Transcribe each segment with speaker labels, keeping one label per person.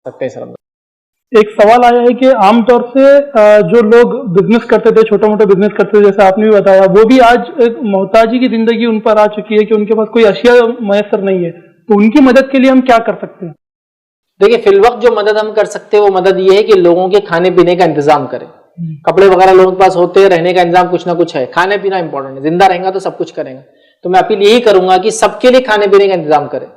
Speaker 1: सकते हैं इस रमजान।
Speaker 2: एक सवाल आया है कि आमतौर से जो लोग बिजनेस करते थे, छोटे मोटे बिजनेस करते थे, जैसे आपने भी बताया, वो भी आज एक मोहताजी की जिंदगी उन पर आ चुकी है कि उनके पास कोई अशिया मैसर नहीं है, तो उनकी मदद के लिए हम क्या कर सकते हैं?
Speaker 1: देखिए, फिलवक्त जो मदद हम कर सकते हैं वो मदद ये है कि लोगों के खाने पीने का इंतजाम करें। कपड़े वगैरह लोगों के पास होते हैं, रहने का इंतजाम कुछ ना कुछ है, खाने पीना इंपॉर्टेंट है, जिंदा रहेगा तो सब कुछ करेगा। तो मैं अपील यही करूंगा कि सबके लिए खाने पीने का इंतजाम करें,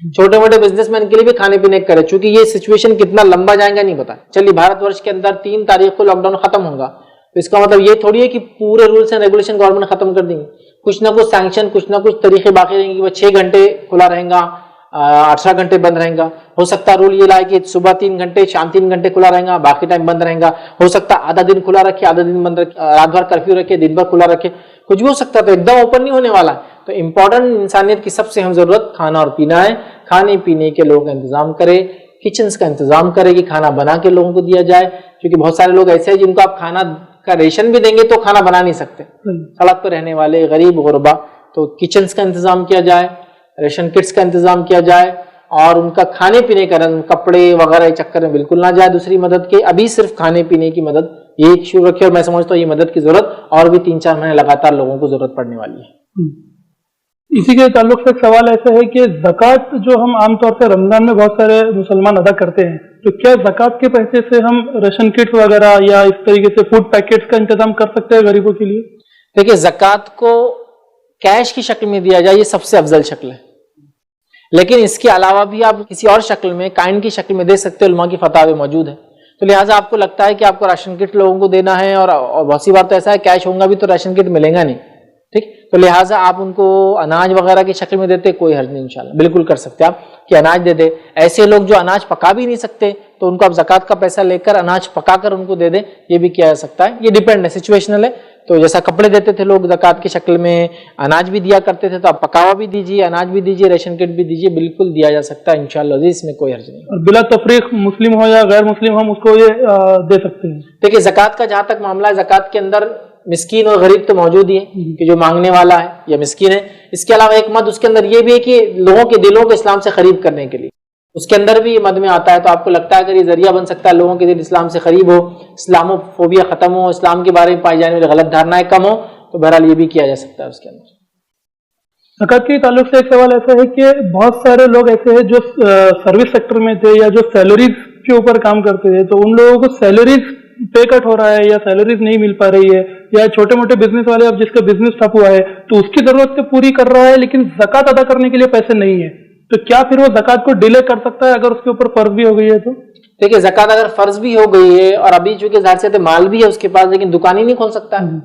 Speaker 1: छोटे मोटे बिजनेसमैन के लिए भी खाने पीने का करें, क्योंकि ये सिचुएशन कितना लंबा जाएगा नहीं पता। चलिए, भारतवर्ष के अंदर 3 तारीख को लॉकडाउन खत्म होगा, तो इसका मतलब ये थोड़ी है कि पूरे रूल्स एंड रेगुलेशन गवर्नमेंट खत्म कर देंगे। कुछ ना कुछ सैंक्शन, कुछ ना कुछ तरीके बाकी रहेंगे कि वह 6 घंटे खुला रहेगा, 18 घंटे बंद रहेगा। हो सकता है रूल ये लाए कि सुबह 3 घंटे, शाम 3 घंटे खुला रहेगा, बाकी टाइम बंद रहेगा। हो सकता है आधा दिन खुला रखे, आधा दिन बंद रखे, रात भर कर्फ्यू रखे, दिन भर खुला रखे, कुछ भी हो सकता है। तो एकदम ओपन नहीं होने वाला है। तो इंपॉर्टेंट इंसानियत की सबसे अहम जरूरत खाना और पीना है। खाने पीने के लोगों का इंतजाम करें, किचन्स का इंतजाम करें कि खाना बना के लोगों को दिया जाए, क्योंकि बहुत सारे लोग ऐसे हैं जिनको आप खाना का रेशन भी देंगे तो खाना बना नहीं सकते, सड़क पर रहने वाले गरीब गुरबा। तो किचन्स का इंतजाम किया जाए, रेशन किट्स का इंतजाम किया जाए, और उनका खाने पीने का कपड़े वगैरह चक्कर में बिल्कुल ना जाए दूसरी मदद के। अभी सिर्फ खाने पीने की मदद ये शुरू रखिए, और मैं समझता हूँ ये मदद की जरूरत और भी 3-4 महीने लगातार लोगों को जरूरत पड़ने वाली है।
Speaker 2: इसी के ताल्लुक से एक सवाल ऐसा है कि ज़कात जो हम आमतौर से रमजान में बहुत सारे मुसलमान अदा करते हैं, तो क्या ज़कात के पैसे से हम राशन किट्स वगैरह या इस तरीके से फूड पैकेट्स का इंतजाम कर सकते हैं गरीबों के लिए?
Speaker 1: देखिए, ज़कात को कैश की शक्ल में दिया जाए ये सबसे अफजल शक्ल है, लेकिन इसके अलावा भी आप किसी और शक्ल में, काइन की शक्ल में दे सकते हो। उलमा की फतावे मौजूद है। तो लिहाजा आपको लगता है कि आपको राशन किट लोगों को देना है, और बहुत सी बार तो ऐसा है कैश होगा भी तो राशन किट मिलेगा नहीं, ठीक। तो लिहाजा आप उनको अनाज वगैरह की शक्ल में देते, कोई हर्ज नहीं, इंशाल्लाह बिल्कुल कर सकते आप कि अनाज दे दे। ऐसे लोग जो अनाज पका भी नहीं सकते, तो उनको आप ज़कात का पैसा लेकर अनाज पकाकर उनको दे दें, ये भी किया जा सकता है। ये डिपेंड है, सिचुएशनल है। तो जैसा कपड़े देते थे लोग ज़कात की शक्ल में, अनाज भी दिया करते थे, तो आप पकावा भी दीजिए, अनाज भी दीजिए, रेशन किट भी दीजिए, बिल्कुल दिया जा सकता है इंशाल्लाह, इसमें कोई हर्ज नहीं।
Speaker 2: और बिला तफरीक मुस्लिम हो या गैर मुस्लिम हम उसको ये दे सकते हैं।
Speaker 1: देखिए, ज़कात का जहां तक मामला है, ज़कात के अंदर मिस्कीन और गरीब तो मौजूद ही है कि जो मांगने वाला है या मिस्कीन है। इसके अलावा एक मद उसके अंदर ये भी है कि लोगों के दिलों को इस्लाम से करीब करने के लिए, उसके अंदर भी मद में आता है। तो आपको लगता है अगर ये जरिया बन सकता है लोगों के दिल इस्लाम से करीब हो, इस्लामोफोबिया खत्म हो, इस्लाम के बारे में पाई जाने वाली गलत धारणाएं कम हो, तो बहरहाल ये भी किया जा सकता है उसके अंदर।
Speaker 2: ज़कात के ताल्लुक से एक सवाल ऐसा है कि बहुत सारे लोग ऐसे हैं जो सर्विस सेक्टर में थे या जो सैलरीज के ऊपर काम करते थे, तो उन लोगों को सैलरीज पे कट हो रहा है या सैलरीज नहीं मिल पा रही है, या छोटे मोटे बिजनेस वाले, अब जिसका बिजनेस ठप हुआ है तो उसकी जरूरत तो पूरी कर रहा है लेकिन ज़कात अदा करने के लिए पैसे नहीं है, तो क्या फिर वो ज़कात को डिले कर सकता है अगर उसके ऊपर फर्ज भी हो गई है? तो
Speaker 1: देखिए, ज़कात अगर फर्ज भी हो गई है और अभी चूंकि जाहिर से माल भी है उसके पास, लेकिन दुकान ही नहीं खोल सकता है,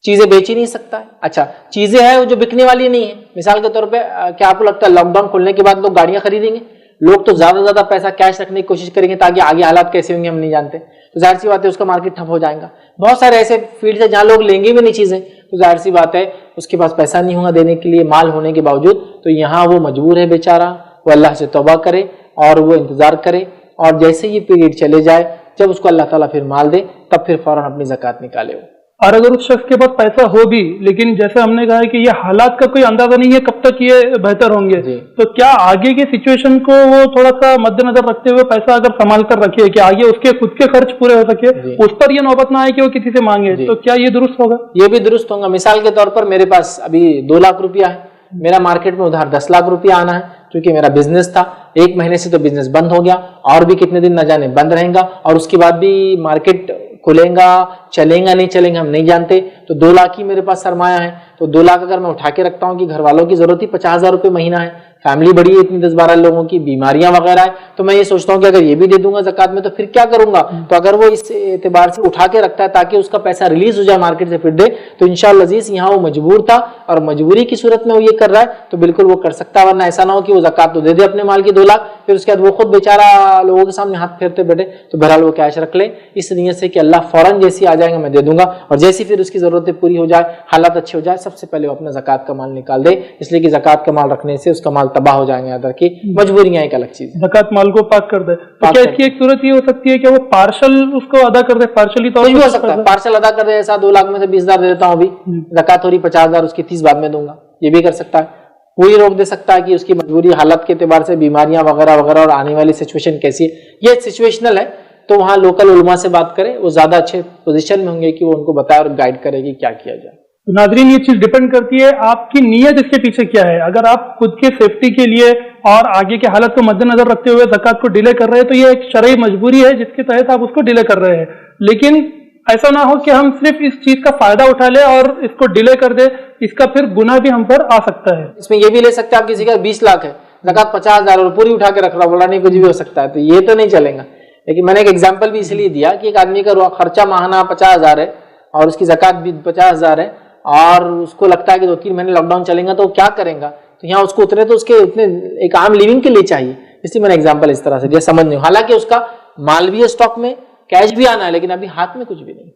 Speaker 1: चीजें बेच ही नहीं सकता है। अच्छा, चीजें हैं जो बिकने वाली नहीं है। मिसाल के तौर पे क्या आपको लगता है लॉकडाउन खुलने के बाद लोग गाड़ियां खरीदेंगे? लोग तो ज्यादा पैसा कैश रखने की कोशिश करेंगे ताकि आगे हालात कैसे होंगे हम नहीं जानते। तो जाहिर सी बात है उसका मार्केट ठप हो जाएगा। बहुत सारे ऐसे फील्ड है जहां लोग लेंगे भी नहीं चीजें, तो जाहिर सी बात है उसके पास पैसा नहीं होगा देने के लिए, माल होने के बावजूद। तो यहाँ वो मजबूर है बेचारा, वो अल्लाह से तौबा करे और वो इंतजार करे, और जैसे ये पीरियड चले जाए, जब उसको अल्लाह ताला फिर माल दे, तब फिर फौरन अपनी ज़कात निकाले वो।
Speaker 2: और अगर उस शख्स के पास पैसा हो भी, लेकिन जैसे हमने कहा है कि ये हालात का कोई अंदाजा नहीं है कब तक ये बेहतर होंगे, तो क्या आगे की सिचुएशन को वो थोड़ा सा मद्देनजर रखते हुए पैसा अगर संभाल कर रखे कि आगे उसके खुद के खर्च पूरे हो सके, उस पर ये नौबत ना आए कि वो किसी से मांगे, तो क्या ये दुरुस्त होगा?
Speaker 1: ये भी दुरुस्त होगा। मिसाल के तौर पर मेरे पास अभी 2 लाख रुपया है, मेरा मार्केट में उधार 10 लाख रुपया आना है, क्योंकि मेरा बिजनेस था। 1 महीने से तो बिजनेस बंद हो गया, और भी कितने दिन न जाने बंद रहेगा, और उसके बाद भी मार्केट खुलेगा, चलेगा नहीं चलेगा हम नहीं जानते। तो 2 लाख ही मेरे पास सरमाया है। तो 2 लाख अगर मैं उठा के रखता हूँ कि घर वालों की जरूरत ही 50,000 रुपये महीना है, फैमिली बड़ी है इतनी 10-12 लोगों की, बीमारियां वगैरह है, तो मैं ये सोचता हूँ कि अगर ये भी दे दूंगा ज़कात में तो फिर क्या करूंगा। तो अगर वो इस एतबार से उठा के रखता है ताकि उसका पैसा रिलीज हो जाए मार्केट से फिर दे, तो इंशाअल्लाह अज़ीज़ यहाँ वो मजबूर था और मजबूरी की सूरत में वो ये कर रहा है, तो बिल्कुल वो कर सकता है। वरना ऐसा ना हो कि वो ज़कात तो दे दे अपने माल की 2 लाख, फिर उसके बाद वो खुद बेचारा लोगों के सामने हाथ फेरते बैठे। तो बहरहाल वो कैश रख ले इस नीयत से कि अल्लाह फौरन जैसी आ जाएगा मैं दे दूंगा, और जैसी फिर उसकी जरूरतें पूरी हो जाए, हालात अच्छे हो जाए, सबसे पहले वो अपना ज़कात का माल निकाल दे। इसलिए कि ज़कात का माल रखने से उसका माल तबाह हो जाएंगे, अदर की मजबूरियां एक अलग चीज।
Speaker 2: ज़कात माल को पाक कर दे, तो क्या इसकी एक सूरत ये हो सकती है कि वो पार्शल उसको अदा कर दे, पार्शली तौर
Speaker 1: पर हो सकता है, पार्शल अदा कर दे। ऐसा 2 लाख में से 20,000 दे देता हूँ अभी, ज़कात हो रही 50,000, उसकी 30 बाद में दूंगा, ये भी कर सकता है। वो ही रोक दे सकता है कि उसकी मजबूरी हालत के एतबार से बीमारियां वगैरह वगैरह और आने वाली सिचुएशन कैसी है, ये सिचुएशनल है। तो वहाँ लोकल उलमा से बात करें, वो ज्यादा अच्छे पोजीशन में होंगे कि वो उनको बताए और गाइड करे कि क्या किया जाए।
Speaker 2: तो नाज़रीन, ये चीज डिपेंड करती है आपकी नीयत इसके पीछे क्या है। अगर आप खुद के सेफ्टी के लिए और आगे के हालत को मद्देनजर रखते हुए ज़कात को डिले कर रहे हैं तो ये एक शरई मजबूरी है जिसके तहत आप उसको डिले कर रहे हैं। लेकिन ऐसा ना हो कि हम सिर्फ इस चीज का फायदा उठा ले और इसको डिले कर दे, इसका फिर गुनाह भी हम पर आ सकता है।
Speaker 1: इसमें ये भी ले सकते हैं, आप किसी का 20 लाख है, ज़कात 50,000 और पूरी उठा के रख रहा, बोला नहीं कुछ भी हो सकता है, तो ये तो नहीं चलेगा। लेकिन मैंने एक एग्जाम्पल भी इसलिए दिया कि एक आदमी का खर्चा माहाना 50,000 है और उसकी ज़कात भी 50,000 है और उसको लगता है कि 2-3 महीने लॉकडाउन चलेगा तो क्या करेगा, तो यहाँ उसको उतने तो उसके इतने एक आम लिविंग के लिए चाहिए, इसलिए मैंने एग्जाम्पल इस तरह से दिया, समझ नहीं। हालांकि उसका माल भी है स्टॉक में, कैश भी आना है, लेकिन अभी हाथ में कुछ भी नहीं।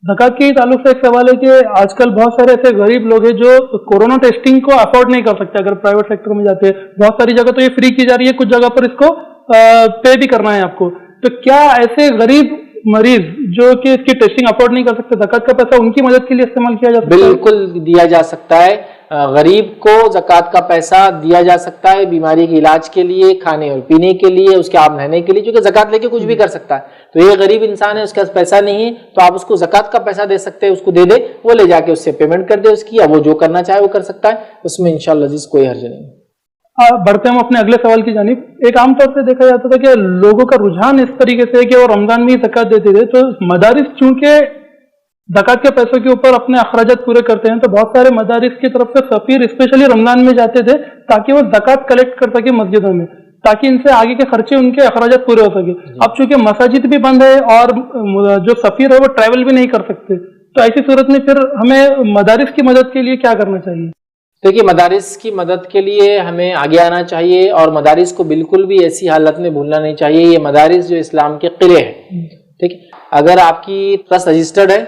Speaker 2: ज़कात के ताल्लुक से एक सवाल है कि आजकल बहुत सारे ऐसे गरीब लोग हैं जो कोरोना टेस्टिंग को अफोर्ड नहीं कर सकते। अगर प्राइवेट सेक्टर में जाते हैं, बहुत सारी जगह तो ये फ्री की जा रही है, कुछ जगह पर इसको पे भी करना है आपको। तो क्या ऐसे गरीब मरीज जो कि इसकी टेस्टिंग अफोर्ड नहीं कर सकते, ज़कात का पैसा उनकी मदद के लिए इस्तेमाल किया जा सकता है?
Speaker 1: बिल्कुल दिया जा सकता है, गरीब को ज़कात का पैसा दिया जा सकता है, बीमारी के इलाज के लिए, खाने और पीने के लिए, उसके आप रहने के लिए, क्योंकि ज़कात लेके कुछ भी कर सकता है। तो ये गरीब इंसान है, उसके पास पैसा नहीं है, तो आप उसको ज़कात का पैसा दे सकते हैं, उसको दे दे, वो ले जाके उससे पेमेंट कर दे उसकी, या वो जो करना चाहे वो कर सकता है, उसमें इंशाअल्लाह अज़ीज़ कोई हर्ज नहीं।
Speaker 2: बढ़ते हम अपने अगले सवाल की जानिब। एक आमतौर से देखा जाता था कि लोगों का रुझान इस तरीके से है कि वो रमजान में ही ज़कात देते थे, तो मदारिस चूंकि ज़कात के पैसों के ऊपर अपने अखराजात पूरे करते हैं, तो बहुत सारे मदारिस की तरफ से सफीर स्पेशली रमजान में जाते थे ताकि वो ज़कात कलेक्ट कर सके मस्जिदों में, ताकि इनसे आगे के खर्चे, उनके अखराजात पूरे हो सके। अब चूंकि मसाजिद भी बंद है और जो सफीर है वो ट्रैवल भी नहीं कर सकते, तो ऐसी सूरत में फिर हमें मदारिस की मदद के लिए क्या करना चाहिए?
Speaker 1: देखिए, मदारिस की मदद के लिए हमें आगे आना चाहिए और मदारिस को बिल्कुल भी ऐसी हालत में भूलना नहीं चाहिए। ये मदारिस जो इस्लाम के किले हैं, ठीक है, अगर आपकी ट्रस्ट रजिस्टर्ड है,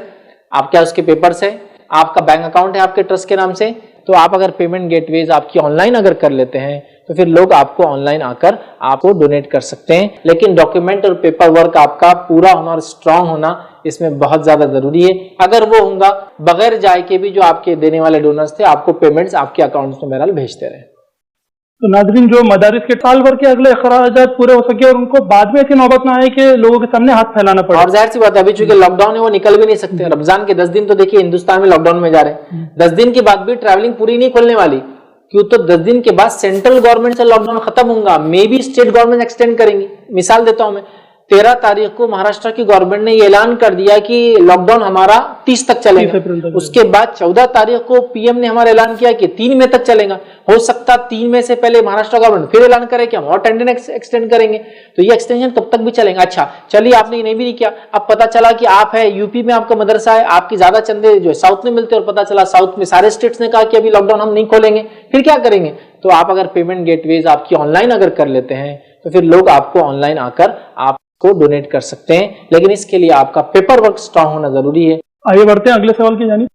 Speaker 1: आपके उसके पेपर्स है, आपका बैंक अकाउंट है आपके ट्रस्ट के नाम से, तो आप अगर पेमेंट गेटवेज आपकी ऑनलाइन अगर कर लेते हैं तो फिर लोग आपको ऑनलाइन आकर आपको डोनेट कर सकते हैं। लेकिन डॉक्यूमेंट और पेपर वर्क आपका पूरा होना और स्ट्रांग होना इसमें बहुत ज्यादा जरूरी है। अगर वो होगा, बगैर जाए के भी जो आपके देने वाले डोनर्स थे आपको पेमेंट्स आपके अकाउंट्स में बहरहाल भेजते रहे।
Speaker 2: तो नाज़रीन, जो मदारिस के साल भर के अगले अखराजात पूरे हो सके और उनको बाद में ऐसी नौबत ना आए कि लोगों के सामने हाथ फैलाना पड़े।
Speaker 1: और जाहिर सी बात है, अभी चूंकि लॉकडाउन है वो निकल भी नहीं सकते। रमजान के 10 दिन तो देखिए हिंदुस्तान में लॉकडाउन में जा रहे हैं, 10 दिन के बाद भी ट्रैवलिंग पूरी नहीं खोलने वाली, क्यों? तो 10 दिन के बाद सेंट्रल गवर्नमेंट से लॉकडाउन खत्म होगा, may be state government extend करेंगी। मिसाल देता हूं मैं, 13 तारीख को महाराष्ट्र की गवर्नमेंट ने ये ऐलान कर दिया कि लॉकडाउन हमारा 30 तक चलेगा। उसके बाद 14 तारीख को पीएम ने हमारा ऐलान किया कि 3 मई तक चलेगा। हो सकता 3 मई से पहले महाराष्ट्र गवर्नमेंट फिर ऐलान करे कि हम और 10 दिन एक्सटेंड करेंगे, तो ये एक्सटेंशन कब तक भी चलेगा। अच्छा चलिए, आपने ये नहीं भी नहीं किया, अब पता चला कि आप है यूपी में, आपका मदरसा है, आपकी ज्यादा चंदे जो है साउथ में मिलते हैं, और पता चला साउथ में सारे स्टेट्स ने कहा कि अभी लॉकडाउन हम नहीं खोलेंगे, फिर क्या करेंगे? तो आप अगर पेमेंट गेटवेज आपकी ऑनलाइन अगर कर लेते हैं तो फिर लोग आपको ऑनलाइन आकर आपको डोनेट कर सकते हैं, लेकिन इसके लिए आपका पेपर वर्क स्ट्रांग होना जरूरी है।
Speaker 2: आगे बढ़ते हैं अगले सवाल की जानिब।